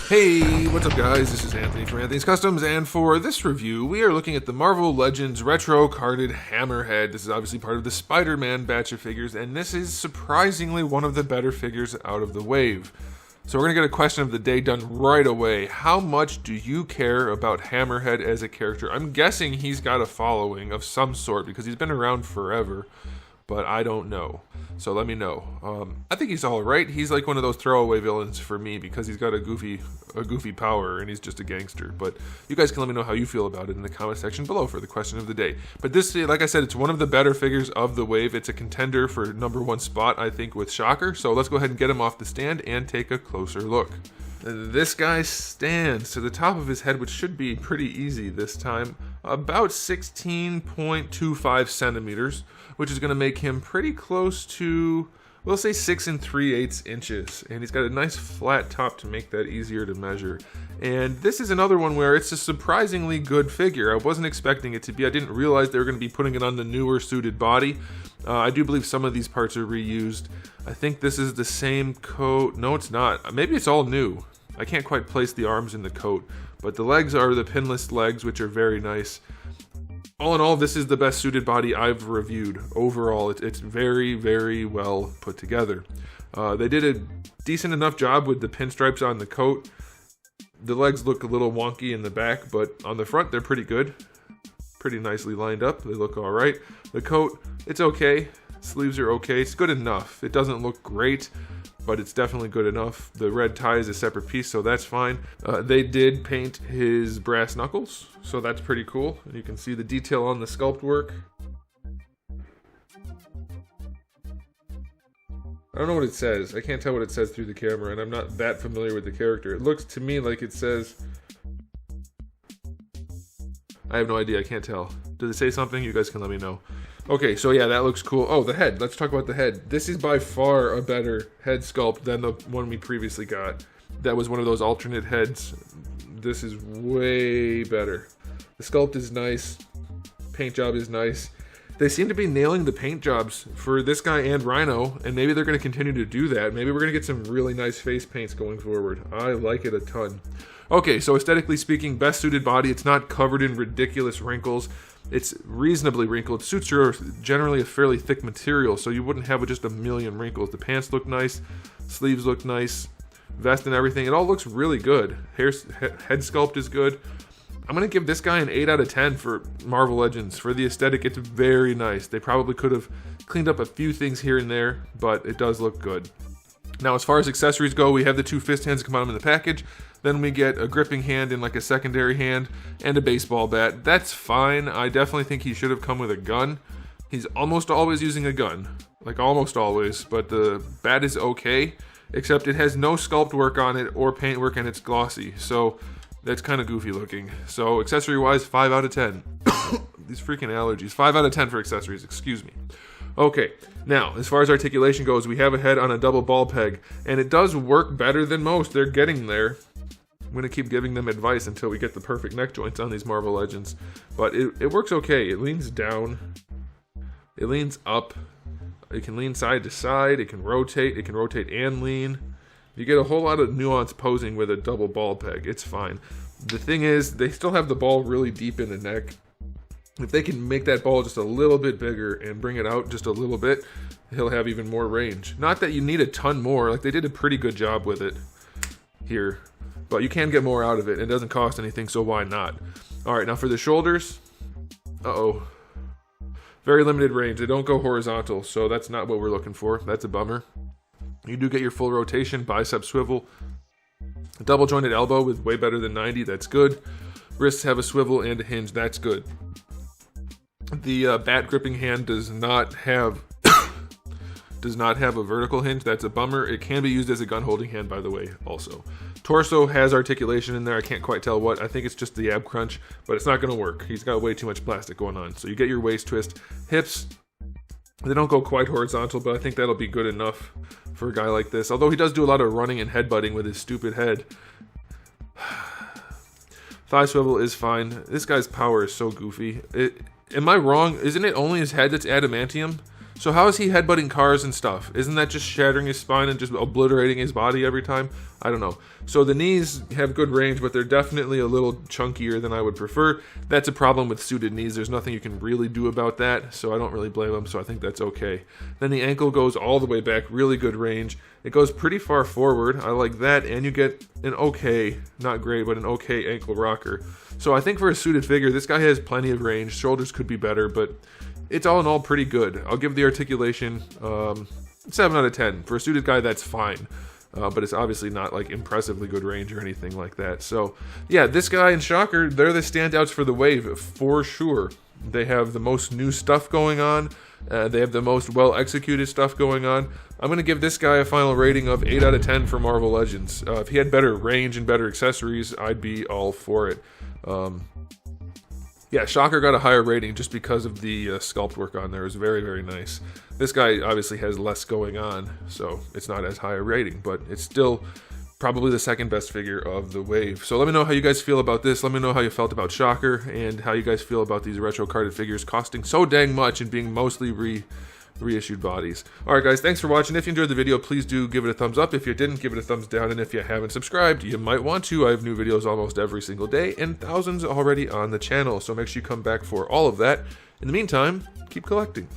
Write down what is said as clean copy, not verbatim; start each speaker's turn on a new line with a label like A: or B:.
A: Hey, what's up guys? This is Anthony from Anthony's Customs, and for this review, we are looking at the Marvel Legends Retro Carded Hammerhead. This is obviously part of the Spider-Man batch of figures, and this is surprisingly one of the better figures out of the wave. So we're going to get a question of the day done right away. How much do you care about Hammerhead as a character? I'm guessing he's got a following of some sort, because he's been around forever, but I don't know. So let me know. I think he's alright. He's like one of those throwaway villains for me because he's got a goofy power and he's just a gangster. But you guys can let me know how you feel about it in the comment section below for the question of the day. But this, like I said, it's one of the better figures of the wave. It's a contender for #1 spot, I think, with Shocker. So let's go ahead and get him off the stand and take a closer look. This guy stands to the top of his head, which should be pretty easy this time, about 16.25 centimeters, which is going to make him pretty close to, we'll say 6 3/8 inches. And he's got a nice flat top to make that easier to measure. And this is another one where it's a surprisingly good figure. I wasn't expecting it to be. I didn't realize they were going to be putting it on the newer suited body. I do believe some of these parts are reused. I think this is the same coat. No, it's not. Maybe it's all new. I can't quite place the arms in the coat, but the legs are the pinless legs, which are very nice. All in all, this is the best suited body I've reviewed. Overall, it's very, very well put together. They did a decent enough job with the pinstripes on the coat. The legs look a little wonky in the back, but on the front, they're pretty good. Pretty nicely lined up. They look all right. The coat, it's okay. Sleeves are okay. It's good enough. It doesn't look great, but it's definitely good enough. The red tie is a separate piece, so that's fine. They did paint his brass knuckles, so that's pretty cool. And you can see the detail on the sculpt work. I don't know what it says. I can't tell what it says through the camera, and I'm not that familiar with the character. It looks to me like it says... I have no idea. I can't tell. Does it say something? You guys can let me know. Okay, so yeah, that looks cool. Oh, the head. Let's talk about the head. This is by far a better head sculpt than the one we previously got. That was one of those alternate heads. This is way better. The sculpt is nice. Paint job is nice. They seem to be nailing the paint jobs for this guy and Rhino, and maybe they're going to continue to do that. Maybe we're going to get some really nice face paints going forward. I like it a ton. Okay, so aesthetically speaking, best suited body. It's not covered in ridiculous wrinkles. It's reasonably wrinkled. Suits are generally a fairly thick material, so you wouldn't have just a million wrinkles. The pants look nice, sleeves look nice, vest and everything. It all looks really good. Head sculpt is good. I'm going to give this guy an 8 out of 10 for Marvel Legends. For the aesthetic, it's very nice. They probably could have cleaned up a few things here and there, but it does look good. Now, as far as accessories go, we have the 2 fist hands that come out in the package. Then we get a gripping hand in like a secondary hand and a baseball bat. That's fine. I definitely think he should have come with a gun. He's almost always using a gun. Like almost always. But the bat is okay. Except it has no sculpt work on it or paint work and it's glossy. So that's kind of goofy looking. So accessory wise, 5 out of 10. These freaking allergies. 5 out of 10 for accessories. Excuse me. Okay, now, as far as articulation goes, we have a head on a double ball peg, and it does work better than most. They're getting there. I'm going to keep giving them advice until we get the perfect neck joints on these Marvel Legends, but it works okay. It leans down, it leans up, it can lean side to side, it can rotate and lean. You get a whole lot of nuance posing with a double ball peg. It's fine. The thing is, they still have the ball really deep in the neck. If they can make that ball just a little bit bigger and bring it out just a little bit, he'll have even more range. Not that you need a ton more, like they did a pretty good job with it here. But you can get more out of it. It doesn't cost anything, so why not? Alright, now for the shoulders. Uh-oh. Very limited range. They don't go horizontal, so that's not what we're looking for. That's a bummer. You do get your full rotation, bicep swivel. Double jointed elbow with way better than 90, that's good. Wrists have a swivel and a hinge, that's good. The bat gripping hand does not have a vertical hinge. That's a bummer. It can be used as a gun holding hand, by the way, also. Torso has articulation in there. I can't quite tell what. I think it's just the ab crunch, but it's not going to work. He's got way too much plastic going on. So you get your waist twist. Hips, they don't go quite horizontal, but I think that'll be good enough for a guy like this. Although he does do a lot of running and headbutting with his stupid head. Thigh swivel is fine. This guy's power is so goofy. Am I wrong? Isn't it only his head that's adamantium? So how is he headbutting cars and stuff? Isn't that just shattering his spine and just obliterating his body every time? I don't know. So the knees have good range, but they're definitely a little chunkier than I would prefer. That's a problem with suited knees. There's nothing you can really do about that, so I don't really blame him, so I think that's okay. Then the ankle goes all the way back, really good range. It goes pretty far forward. I like that, and you get an okay, not great, but an okay ankle rocker. So I think for a suited figure, this guy has plenty of range. Shoulders could be better, but it's all in all pretty good. I'll give the articulation 7 out of 10. For a suited guy, that's fine. But it's obviously not like impressively good range or anything like that. So yeah, this guy and Shocker, they're the standouts for the wave for sure. They have the most new stuff going on. They have the most well-executed stuff going on. I'm going to give this guy a final rating of 8 out of 10 for Marvel Legends. If he had better range and better accessories, I'd be all for it. Yeah, Shocker got a higher rating just because of the sculpt work on there. It was very, very nice. This guy obviously has less going on, so it's not as high a rating, but it's still probably the second best figure of the wave. So let me know how you guys feel about this. Let me know how you felt about Shocker and how you guys feel about these retro carded figures costing so dang much and being mostly reissued bodies. Alright guys, thanks for watching. If you enjoyed the video, please do give it a thumbs up. If you didn't, give it a thumbs down. And if you haven't subscribed, you might want to. I have new videos almost every single day and thousands already on the channel. So make sure you come back for all of that. In the meantime, keep collecting.